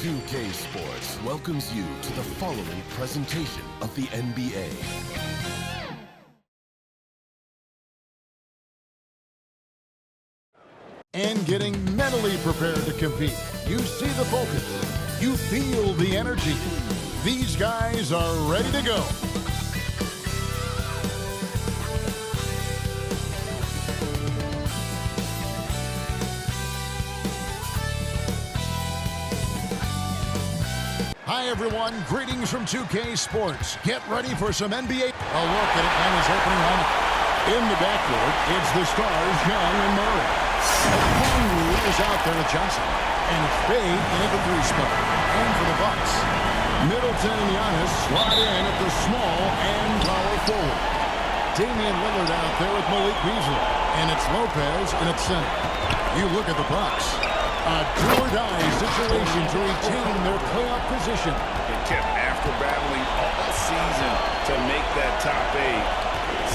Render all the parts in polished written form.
2K Sports welcomes you to the following presentation of the NBA. And getting mentally prepared to compete. You see the focus. You feel the energy. These guys are ready to go. Hi, everyone. Greetings from 2K Sports. Get ready for some NBA. A look at Atlanta's opening lineup. In the backcourt, it's the stars, Young and Murray. Okongwu is out there with Johnson. And it's Bade in at the three spot. And for the Bucks, Middleton and Giannis slide in at the small and power forward. Damian Lillard out there with Malik Beasley. And it's Lopez in at center. You look at the Bucks. A do-or-die situation to retain their playoff position. It kept after battling all season to make that top 8.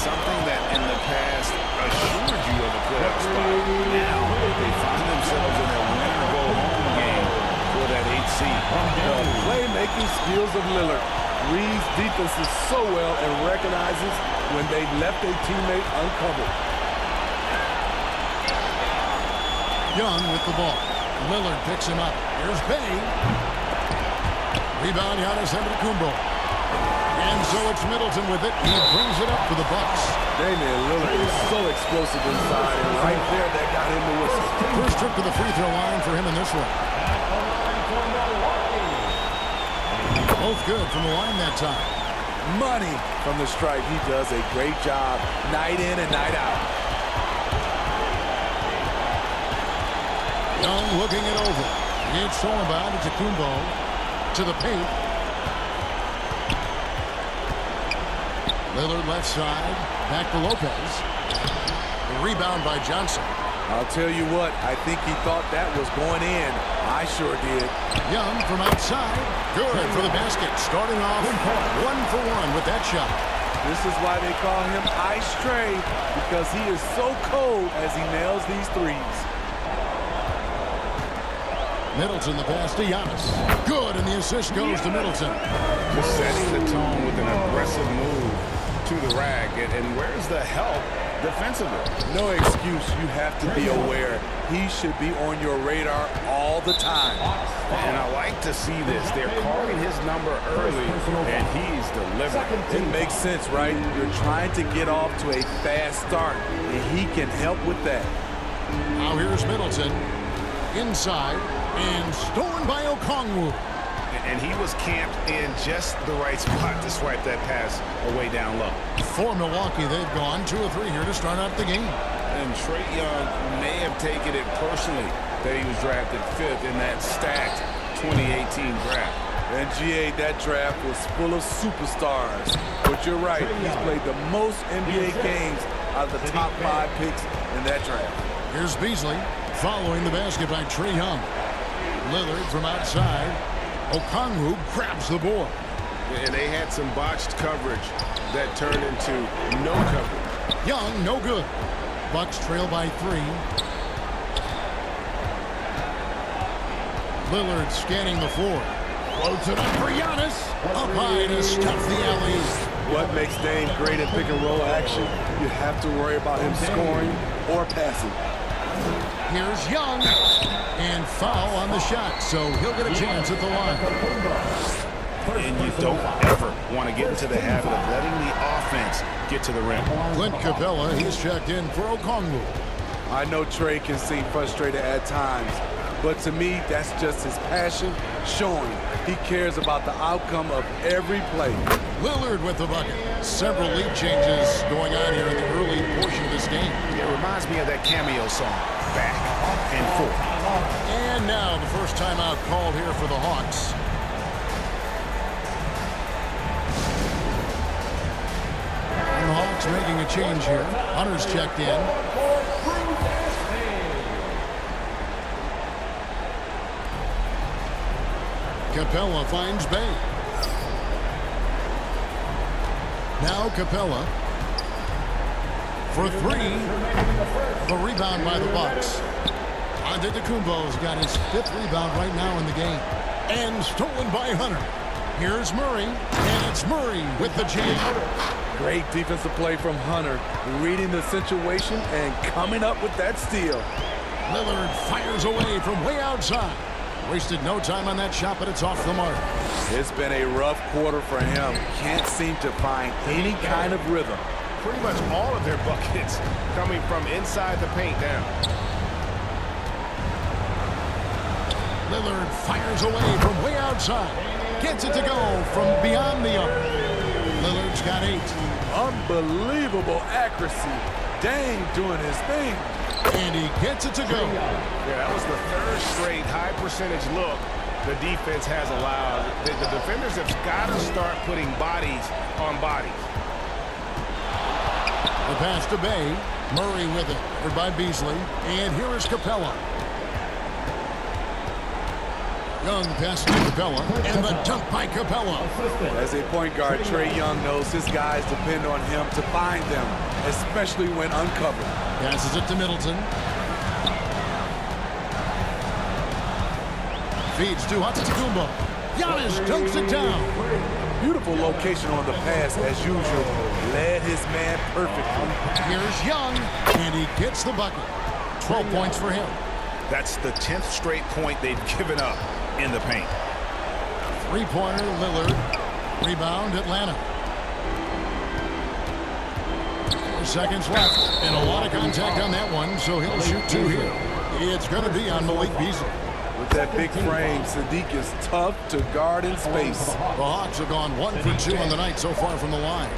Something that in the past assured you of a playoff spot. Now they find themselves in a win-or-go-home game for that 8th seed. The playmaking skills of Lillard reads defenses so well and recognizes when they left a teammate uncovered. Young with the ball. Lillard picks him up. Here's Bade. Rebound, Giannis Antetokounmpo. And so it's Middleton with it. He brings it up for the Bucks. Damian Lillard is so explosive inside, and right there that got him the whistle. First trip to the free throw line for him in this one. Both good from the line that time. Money from the stripe. He does a great job night in and night out. Young looking it over. It's thrown about Antetokounmpo to the paint. Lillard left side. Back to Lopez. The rebound by Johnson. I'll tell you what, I think he thought that was going in. I sure did. Young from outside. Good for the basket. Starting off 1-for-1 with that shot. This is why they call him Ice Tray, because he is so cold as he nails these threes. Middleton, the pass to Giannis. Good, and the assist goes to Middleton. Just setting the tone with an aggressive move to the rack. And where's the help defensively? No excuse. You have to be aware. He should be on your radar all the time. And I like to see this. They're calling his number early, and he's delivering. It makes sense, right? You're trying to get off to a fast start, and he can help with that. Now here's Middleton. Inside. And stolen by Okongwu. And he was camped in just the right spot to swipe that pass away down low. For Milwaukee, they've gone 2 of 3 here to start out the game. And Trae Young may have taken it personally that he was drafted 5th in that stacked 2018 draft. And GA, that draft was full of superstars. But you're right, he's played the most NBA games out of the top 5 picks in that draft. Here's Beasley following the basket by Trae Young. Lillard from outside. Okongwu grabs the board. And they had some botched coverage that turned into no coverage. Young, no good. Bucks trail by 3. Lillard scanning the floor. Floats it up for Giannis. Up high to stuff the alley. What makes Dame great at pick-and-roll action? You have to worry about him scoring or passing. Here's Young. And foul on the shot, so he'll get a chance at the line. And you don't ever want to get into the habit of letting the offense get to the rim. Clint Capella, he's checked in for Okongwu. I know Trae can seem frustrated at times, but to me, that's just his passion showing. He cares about the outcome of every play. Lillard with the bucket. Several lead changes going on here in the early portion of this game. It reminds me of that cameo song, Back and Forth. And now the first timeout called here for the Hawks. And the Hawks making a change here. Hunter's checked in. Capella finds Bade. Now Capella for 3. The rebound by the Bucks. Antetokounmpo's got his 5th rebound right now in the game. And stolen by Hunter. Here's Murray, and it's Murray with the jam. Great defensive play from Hunter, reading the situation and coming up with that steal. Lillard fires away from way outside. Wasted no time on that shot, but it's off the mark. It's been a rough quarter for him. Can't seem to find any kind of rhythm. Pretty much all of their buckets coming from inside the paint now. Lillard fires away from way outside. Gets it to go from beyond the arc. Lillard's got 8. Unbelievable accuracy. Dang, doing his thing. And he gets it to go. Yeah, that was the 3rd straight high percentage look the defense has allowed. The defenders have got to start putting bodies on bodies. The pass to Bay. Murray with it. Covered by Beasley. And here is Capella. Young passes to Capella. And the dunk by Capella. As a point guard, Trae Young knows his guys depend on him to find them, especially when uncovered. Passes it to Middleton. Feeds to Antetokounmpo. Giannis dunks it down. Beautiful location on the pass, as usual. Led his man perfectly. Here's Young, and he gets the bucket. 12 points for him. That's the 10th straight point they've given up in the paint. Three-pointer, Lillard. Rebound, Atlanta. 4 seconds left, and a lot of contact on that one, so he'll shoot 2 here. It's going to be on Malik Beasley. With that big frame, Sadiq is tough to guard in space. The Hawks have gone 1 for 2 on the night so far from the line.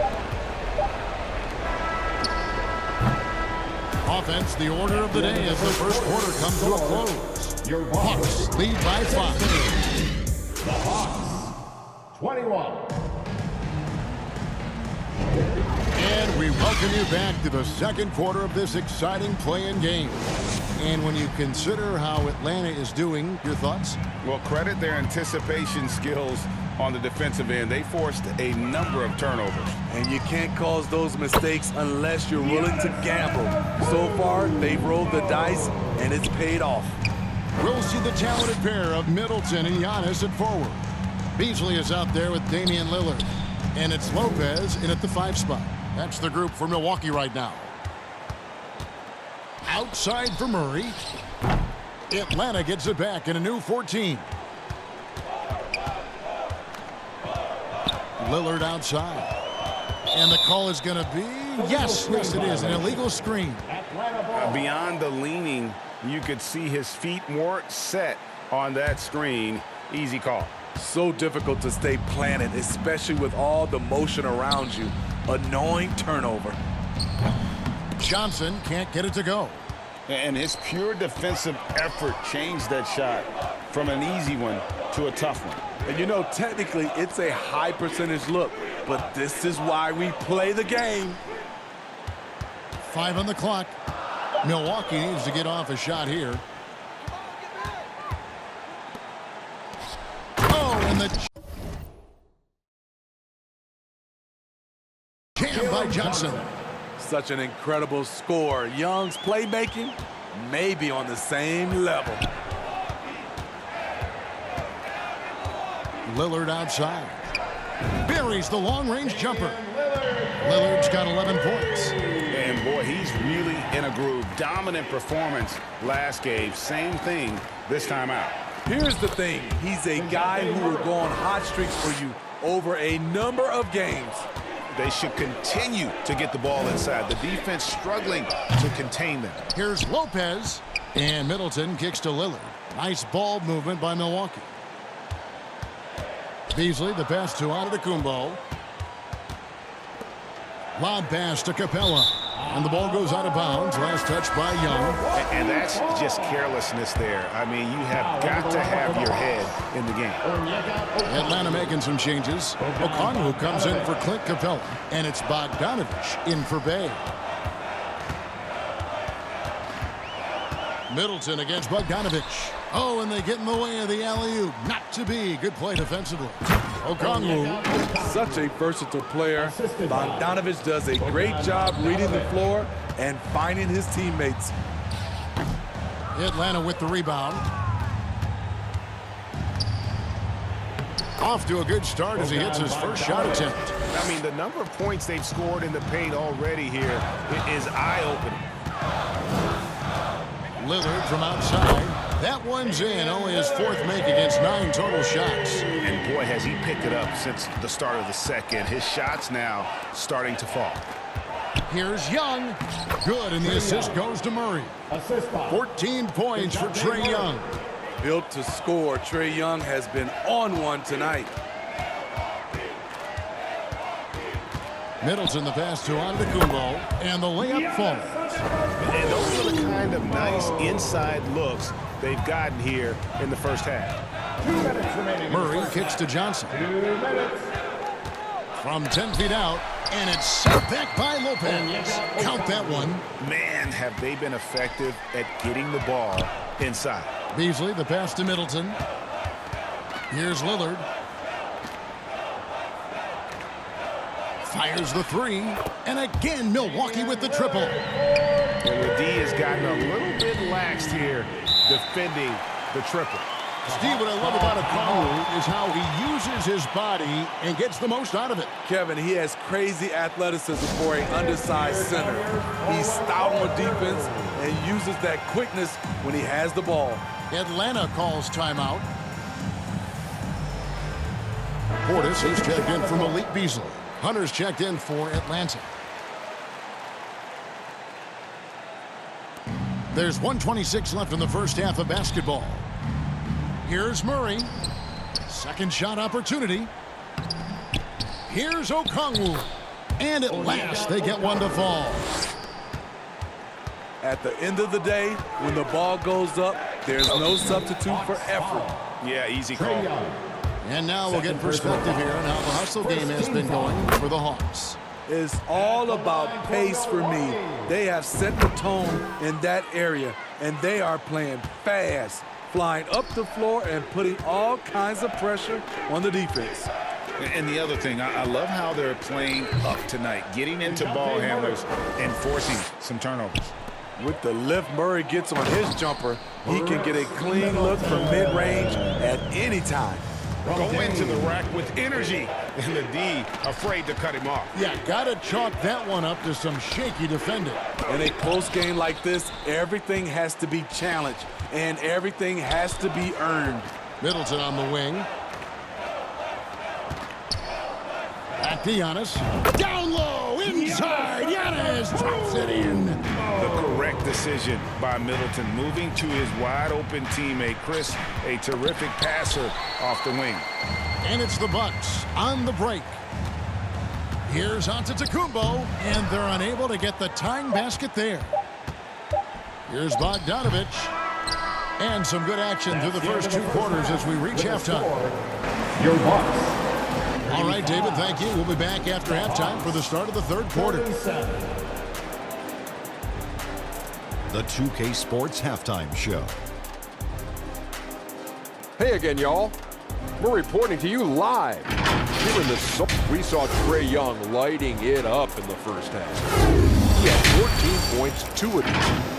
Offense, the order of the day as the first quarter comes to a close. Your Hawks lead by 5. The Hawks, 21. And we welcome you back to the second quarter of this exciting play-in game. And when you consider how Atlanta is doing, your thoughts? Well, credit their anticipation skills on the defensive end. They forced a number of turnovers. And you can't cause those mistakes unless you're willing to gamble. So far, they've rolled the dice, and it's paid off. We'll see the talented pair of Middleton and Giannis at forward. Beasley is out there with Damian Lillard. And it's Lopez in at the 5 spot. That's the group for Milwaukee right now. Outside for Murray. Atlanta gets it back in a new 14. Lillard outside. And the call is going to be, yes it is, an illegal screen. Beyond the leaning, you could see his feet weren't set on that screen. Easy call. So difficult to stay planted, especially with all the motion around you. Annoying turnover. Johnson can't get it to go. And his pure defensive effort changed that shot from an easy one to a tough one. And you know, technically, it's a high percentage look, but this is why we play the game. 5 on the clock. Milwaukee needs to get off a shot here. Oh, and the jam by Johnson. Such an incredible score. Young's playmaking may be on the same level. Lillard outside. Buries the long-range jumper. Lillard's got 11 points. And boy, he's really in a groove. Dominant performance last game. Same thing this time out. Here's the thing. He's a guy who will go on hot streaks for you over a number of games. They should continue to get the ball inside. The defense struggling to contain them. Here's Lopez. And Middleton kicks to Lillard. Nice ball movement by Milwaukee. Beasley, the pass to Antetokounmpo. Lob pass to Capella. And the ball goes out of bounds. Last touch by Young. And that's just carelessness there. I mean, you have got to have your head in the game. Atlanta making some changes. Okongwu comes in for Clint Capella. And it's Bogdanovich in for Bay. Middleton against Bogdanovich. Oh, and they get in the way of the alley-oop. Not to be. Good play defensively. Okongwu. Such a versatile player. Bogdanovich does a great job reading the floor and finding his teammates. Atlanta with the rebound. Off to a good start as he hits his first shot attempt. I mean, the number of points they've scored in the paint already here is eye-opening. Lillard from outside. That one's in. Only his fourth make against 9 total shots. And boy, has he picked it up since the start of the second. His shots now starting to fall. Here's Young. Good, and the assist goes to Murray. 14 points for Trae Young. Built to score, Trae Young has been on one tonight. Middleton the pass to Antetokounmpo, and the layup falls. And those are the kind of nice inside looks they've gotten here in the first half. 2 minutes remaining. Murray kicks to Johnson. 2 minutes. From 10 feet out, and it's set back by Lopez. Count that one. Man, have they been effective at getting the ball inside. Beasley, the pass to Middleton. Here's Lillard. Fires the 3. And again, Milwaukee with the triple. And the D has gotten a little bit laxed here defending the triple. Steve, what I love about Okongwu is how he uses his body and gets the most out of it. Kevin, he has crazy athleticism for an undersized center. He's stout on defense and uses that quickness when he has the ball. Atlanta calls timeout. Portis is checked in for Malik Beasley. Hunter's checked in for Atlanta. There's 1:26 left in the first half of basketball. Here's Murray. Second shot opportunity. Here's Okongwu. And at last, they get one to fall. At the end of the day, when the ball goes up, there's no substitute for effort. Yeah, easy call. And now we'll get perspective here on how the hustle game has been going for the Hawks. It's all about pace for me. They have set the tone in that area, and they are playing fast, flying up the floor and putting all kinds of pressure on the defense. And the other thing, I love how they're playing up tonight, getting into ball handlers and forcing some turnovers. With the lift Murray gets on his jumper, he can get a clean look from mid-range at any time. Go into the rack with energy, and the D afraid to cut him off. Yeah, gotta chalk that one up to some shaky defending. In a close game like this, everything has to be challenged, and everything has to be earned. Middleton on the wing. Back to Giannis. Down low, inside. Giannis drops it in. The correct decision by Middleton, moving to his wide-open teammate, Chris, a terrific passer off the wing. And it's the Bucks on the break. Here's Antetokounmpo, and they're unable to get the tying basket there. Here's Bogdanovic. And some good action through the first 2 quarters as we reach halftime. Your Bucks. All right, David, thank you. We'll be back after halftime for the start of the third quarter. The 2K Sports Halftime Show. Hey again, y'all. We're reporting to you live. Here in the we saw Trae Young lighting it up in the first half. He had 14 points, 2 of them.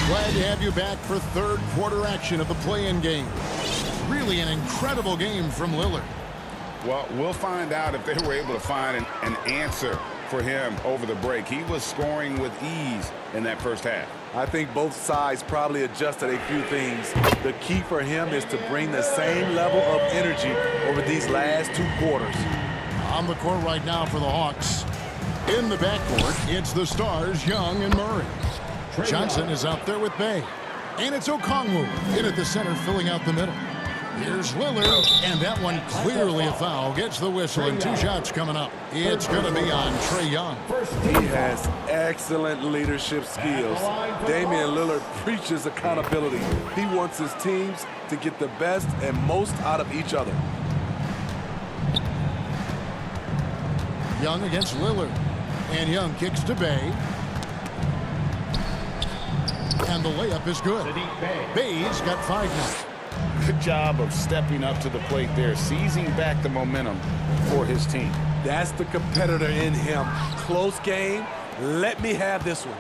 Glad to have you back for third quarter action of the play-in game. Really an incredible game from Lillard. Well, we'll find out if they were able to find an answer for him over the break. He was scoring with ease in that first half. I think both sides probably adjusted a few things. The key for him is to bring the same level of energy over these last 2 quarters. On the court right now for the Hawks. In the backcourt, it's the stars, Young and Murray. Johnson is out there with Bay. And it's Okongwu in at the center, filling out the middle. Here's Lillard, and that one clearly a foul. Gets the whistle, and 2 shots coming up. It's going to be on Trae Young. He has excellent leadership skills. Damian Lillard preaches accountability. He wants his teams to get the best and most out of each other. Young against Lillard. And Young kicks to Bay. And the layup is good. Bay's got 5 now. Good job of stepping up to the plate there, seizing back the momentum for his team. That's the competitor in him. Close game. Let me have this one.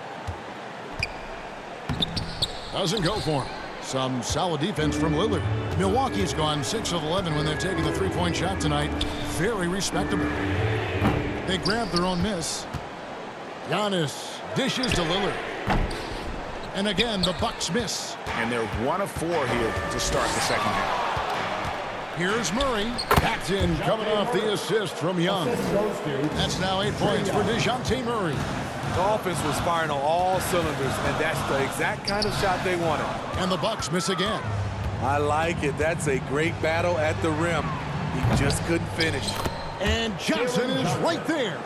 Doesn't go for him. Some solid defense from Lillard. Milwaukee's gone 6 of 11 when they're taking the three-point shot tonight. Very respectable. They grab their own miss. Giannis dishes to Lillard. And again, the Bucks miss. And they're 1 of 4 here to start the second half. Here's Murray. Packed in, coming off the assist from Young. That's now 8 points for DeJounte Murray. The offense was firing on all cylinders, and that's the exact kind of shot they wanted. And the Bucks miss again. I like it. That's a great battle at the rim. He just couldn't finish. And Johnson is right there.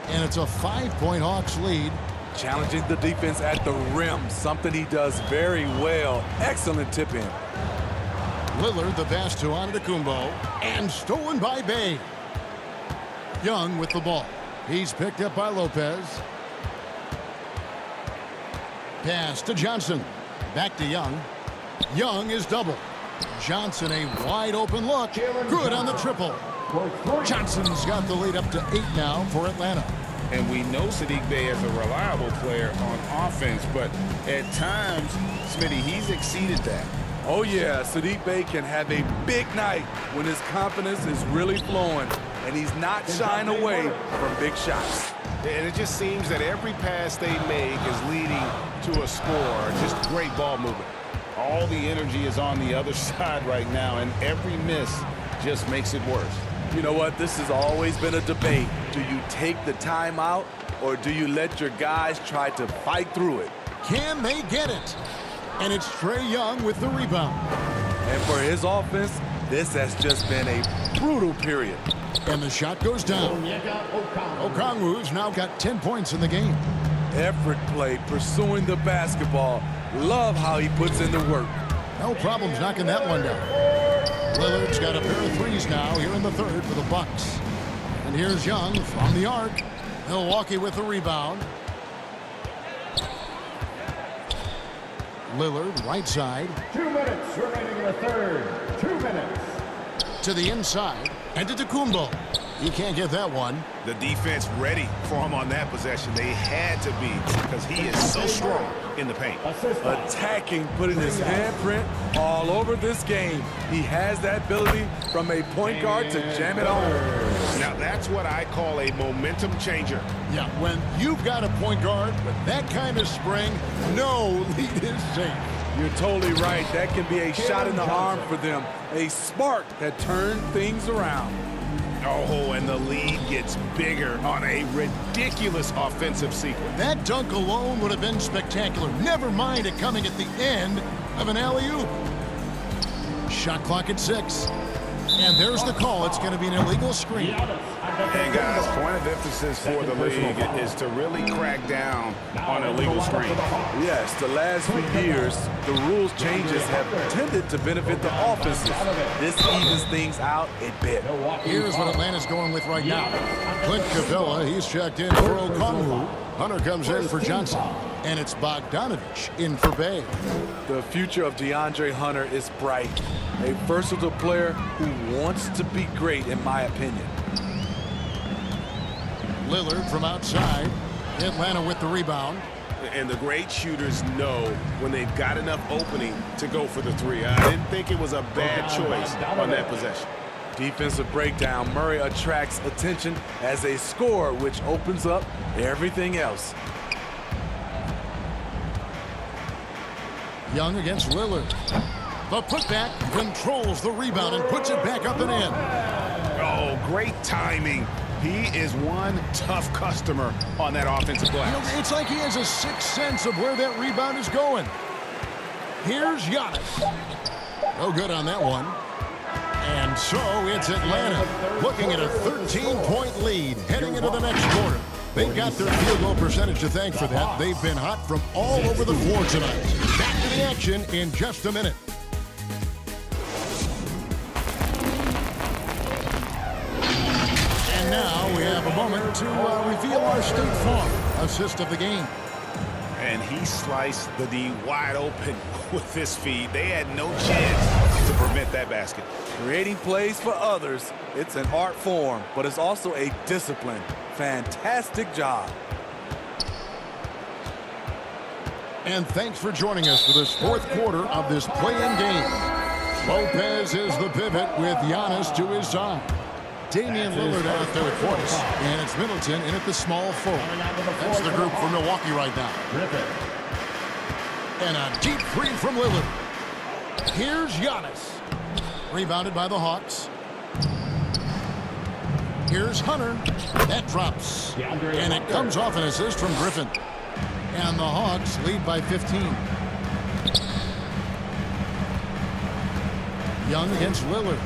And it's a 5-point Hawks lead. Challenging the defense at the rim, something he does very well. Excellent tip in. Lillard, the pass to Antetokounmpo, and stolen by Bay. Young with the ball. He's picked up by Lopez. Pass to Johnson. Back to Young. Young is double. Johnson, a wide open look. Good on the triple. Johnson's got the lead up to 8 now for Atlanta. And we know Saddiq Bey is a reliable player on offense, but at times, Smitty, he's exceeded that. Oh, yeah, Saddiq Bey can have a big night when his confidence is really flowing, and he's not shying away from big shots. And it just seems that every pass they make is leading to a score. Just great ball movement. All the energy is on the other side right now, and every miss just makes it worse. You know what? This has always been a debate. Do you take the timeout, or do you let your guys try to fight through it? Can they get it? And it's Trae Young with the rebound. And for his offense, this has just been a brutal period. And the shot goes down. Okongwu's now got 10 points in the game. Effort play, pursuing the basketball. Love how he puts in the work. No problems knocking that one down. Lillard's got a pair of threes now here in the third for the Bucks. And here's Young from the arc. Milwaukee with the rebound. Lillard, right side. 2 minutes remaining in the third. 2 minutes. To the inside. And to Antetokounmpo. He can't get that one. The defense ready for him on that possession. They had to be, because he is so strong in the paint. Attacking, putting his handprint all over this game. He has that ability from a point guard to jam it home. Now that's what I call a momentum changer. Yeah, when you've got a point guard with that kind of spring, no lead is safe. You're totally right. That can be a shot in the arm for them. A spark that turns things around. Oh, and the lead gets bigger on a ridiculous offensive sequence. That dunk alone would have been spectacular. Never mind it coming at the end of an alley-oop. Shot clock at 6. And there's the call. It's going to be an illegal screen. Hey, guys, point of emphasis for the league is to really crack down on illegal screens. Yes, the last few years, the rules changes have tended to benefit the offenses. This evens things out a bit. Here's what Atlanta's going with right now. Clint Capella, he's checked in for Okongwu. Hunter comes in for Johnson. And it's Bogdanovich in for Bay. The future of DeAndre Hunter is bright. A versatile player who wants to be great, in my opinion. Lillard from outside. Atlanta with the rebound. And the great shooters know when they've got enough opening to go for the three. I didn't think it was a bad choice on that possession. Defensive breakdown. Murray attracts attention as a scorer, which opens up everything else. Young against Lillard. The putback controls the rebound and puts it back up and in. Oh, great timing. He is one tough customer on that offensive glass. You know, it's like he has a sixth sense of where that rebound is going. Here's Giannis. No good on that one. And so it's Atlanta looking at a 13-point lead heading into the next quarter. They've got their field goal percentage to thank for that. They've been hot from all over the floor tonight. Back to the action in just a minute. And now we have a moment to reveal our State Farm assist of the game. And he sliced the D wide open with his feet. They had no chance to prevent that basket. Creating plays for others, it's an art form, but it's also a discipline. Fantastic job. And thanks for joining us for this fourth quarter of this play-in game. Lopez is the pivot with Giannis to his side. Damian Lillard out there at points, and it's Middleton in at the small forward. That's the group for Milwaukee right now. And a deep three from Lillard. Here's Giannis. Rebounded by the Hawks. Here's Hunter. That drops. And it comes off an assist from Griffin. And the Hawks lead by 15. Young against Lillard.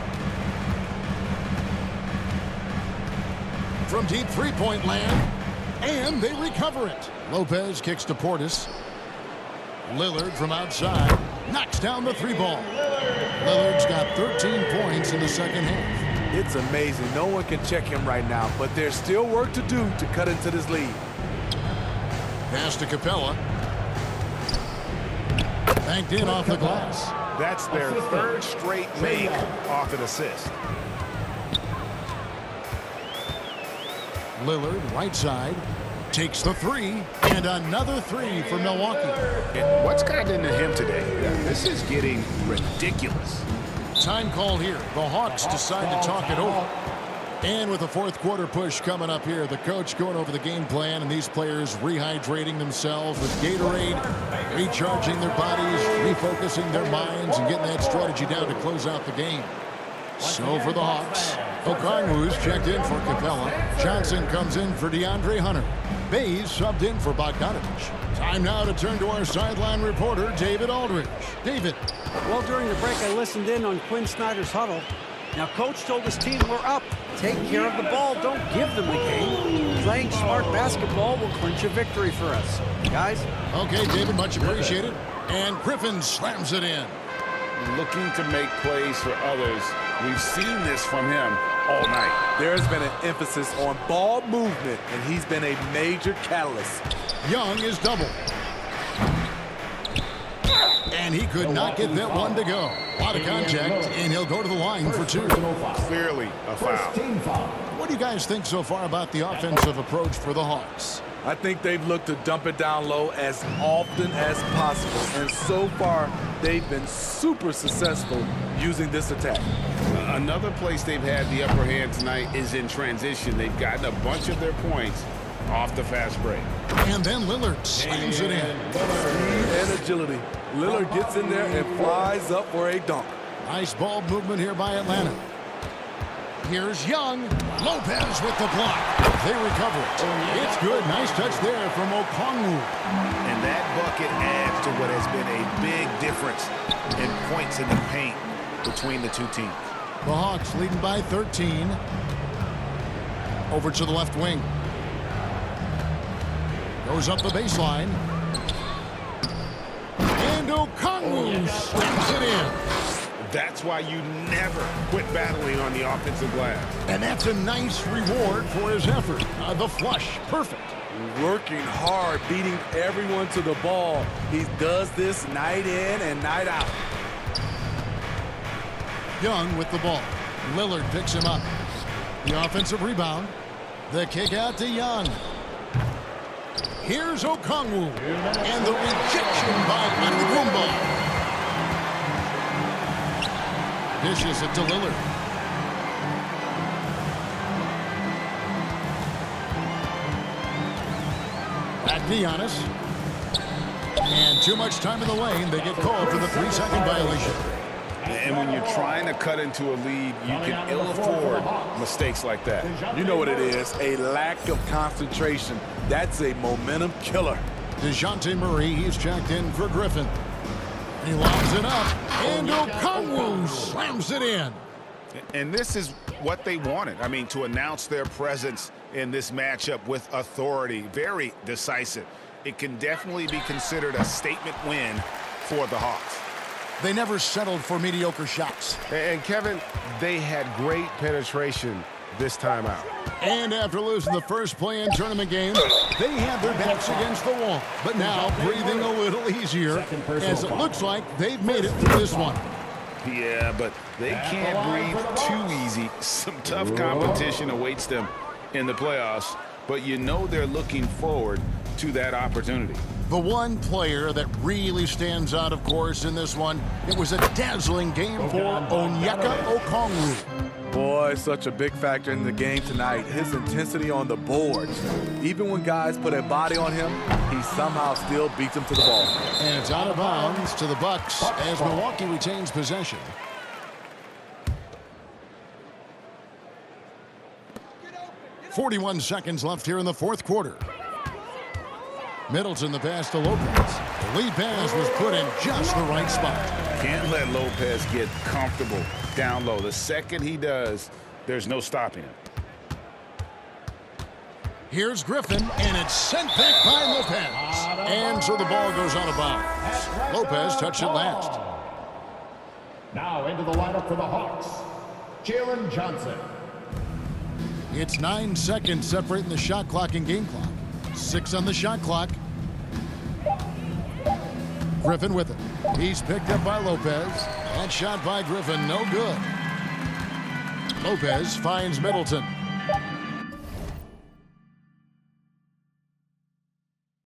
From deep three-point land, and they recover it. Lopez kicks to Portis. Lillard from outside knocks down the three ball. Lillard's got 13 points in the second half. It's amazing. No one can check him right now, but there's still work to do to cut into this lead. Pass to Capella. Banked in off the glass. That's their third straight make off an assist. Lillard, right side, takes the three, and another three for Milwaukee. And what's gotten into him today? This is getting ridiculous. Time call here. The Hawks decide to talk it over. And with the fourth quarter push coming up here, the coach going over the game plan, and these players rehydrating themselves with Gatorade, recharging their bodies, refocusing their minds, and getting that strategy down to close out the game. So for the Hawks, Okongwu's checked in for Capella. Johnson comes in for DeAndre Hunter. Bays subbed in for Bogdanovich. Time now to turn to our sideline reporter, David Aldridge. David. Well, during the break, I listened in on Quinn Snyder's huddle. Now, Coach told his team, we're up. Take care of the ball. Don't give them the game. Playing smart basketball will clinch a victory for us. Guys? Okay, David, much appreciated. And Griffin slams it in. Looking to make plays for others. We've seen this from him all night. There's been an emphasis on ball movement, and he's been a major catalyst. Young is double. And he could not get that one to go. A lot of contact, and he'll go to the line for two. Clearly a foul. What do you guys think so far about the offensive approach for the Hawks? I think they've looked to dump it down low as often as possible. And so far, they've been super successful using this attack. Another place they've had the upper hand tonight is in transition. They've gotten a bunch of their points off the fast break. And then Lillard slams it in. Speed and agility. Lillard gets in there and flies up for a dunk. Nice ball movement here by Atlanta. Here's Young. Lopez with the block. They recover it. It's good. Nice touch there from Okongwu. And that bucket adds to what has been a big difference in points in the paint between the two teams. The Hawks leading by 13. Over to the left wing. Goes up the baseline. And Okongwu slams it in. That's why you never quit battling on the offensive glass. And that's a nice reward for his effort. The flush, perfect. Working hard, beating everyone to the ball. He does this night in and night out. Young with the ball. Lillard picks him up. The offensive rebound. The kick out to Young. Here's Okongwu. And the rejection by Antetokounmpo. Dishes it to Lillard. Back to Giannis. And too much time in the lane. They get called for the 3-second violation. And when you're trying to cut into a lead, you can ill afford mistakes like that. You know what it is, a lack of concentration. That's a momentum killer. DeJounte Murray, he's checked in for Griffin. He lobs it up, and Okongwu slams it in. And this is what they wanted. I mean, to announce their presence in this matchup with authority. Very decisive. It can definitely be considered a statement win for the Hawks. They never settled for mediocre shots. And Kevin, they had great penetration this timeout. And after losing the first play-in tournament game, they had their backs against the wall. But now breathing a little easier as it looks like they've made it through this one. Yeah, but they can't breathe too easy. Some tough competition awaits them in the playoffs, but you know they're looking forward to that opportunity. The one player that really stands out, of course, in this one, it was a dazzling game for Onyeka Okongwu. Boy, such a big factor in the game tonight. His intensity on the boards. Even when guys put a body on him, he somehow still beats them to the ball. And it's out of bounds to the Bucks as Milwaukee retains possession. .41 seconds left here in the fourth quarter. Middleton the pass to Lopez. The lead pass was put in just the right spot. Can't let Lopez get comfortable down low. The second he does, there's no stopping him. Here's Griffin, and it's sent back by Lopez. And so the ball goes out of bounds. Lopez touched it last. Now into the lineup for the Hawks, Jalen Johnson. It's 9 seconds separating the shot clock and game clock. 6 on the shot clock. Griffin with it. He's picked up by Lopez. That shot by Griffin, no good. Lopez finds Middleton.